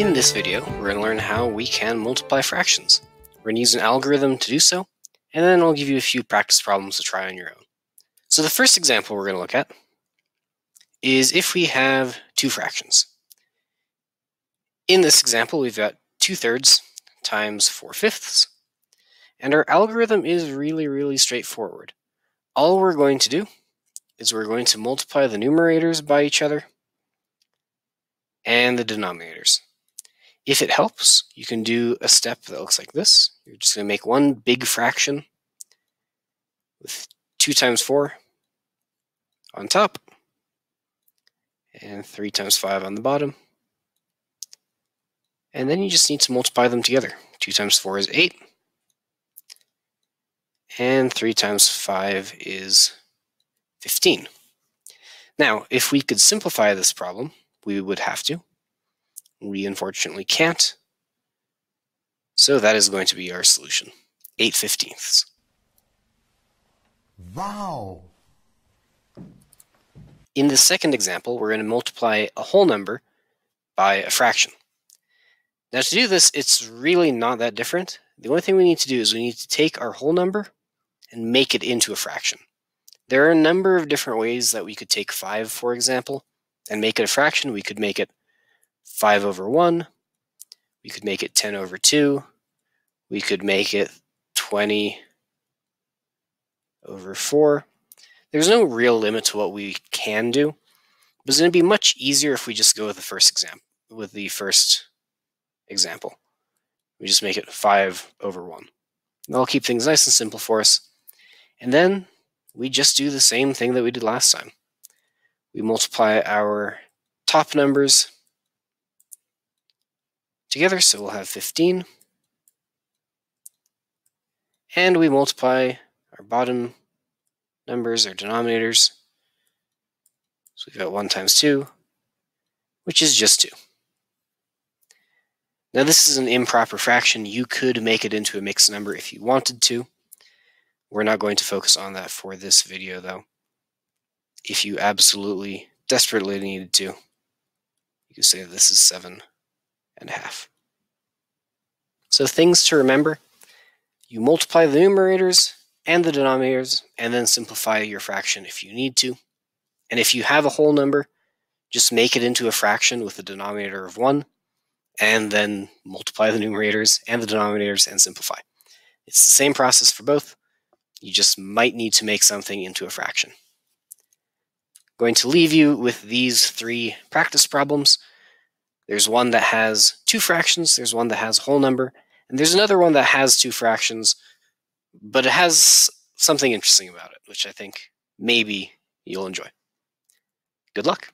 In this video, we're going to learn how we can multiply fractions. We're going to use an algorithm to do so, and then I'll give you a few practice problems to try on your own. So the first example we're going to look at is if we have two fractions. In this example, we've got 2/3 times 4/5, and our algorithm is really straightforward. All we're going to do is we're going to multiply the numerators by each other and the denominators. If it helps, you can do a step that looks like this. You're just going to make one big fraction with 2 times 4 on top and 3 times 5 on the bottom. And then you just need to multiply them together. 2 times 4 is 8. And 3 times 5 is 15. Now, if we could simplify this problem, we would have to. We unfortunately can't. So that is going to be our solution, 8/15. Wow! In the second example, we're going to multiply a whole number by a fraction. Now to do this, it's really not that different. The only thing we need to do is we need to take our whole number and make it into a fraction. There are a number of different ways that we could take 5, for example, and make it a fraction. We could make it 5/1. We could make it 10/2. We could make it 20/4. There's no real limit to what we can do, but it's going to be much easier if we just go with the first example. We just make it 5/1. That'll keep things nice and simple for us. And then we just do the same thing that we did last time. We multiply our top numbers together, so we'll have 15. And we multiply our bottom numbers, our denominators. So we've got 1 times 2, which is just 2. Now this is an improper fraction. You could make it into a mixed number if you wanted to. We're not going to focus on that for this video, though. If you absolutely, desperately needed to, you could say this is 7.5. So things to remember: you multiply the numerators and the denominators, and then simplify your fraction if you need to. And if you have a whole number, just make it into a fraction with a denominator of 1, and then multiply the numerators and the denominators and simplify. It's the same process for both. You just might need to make something into a fraction. I'm going to leave you with these 3 practice problems. There's one that has 2 fractions, there's one that has a whole number, and there's another one that has 2 fractions, but it has something interesting about it, which I think maybe you'll enjoy. Good luck.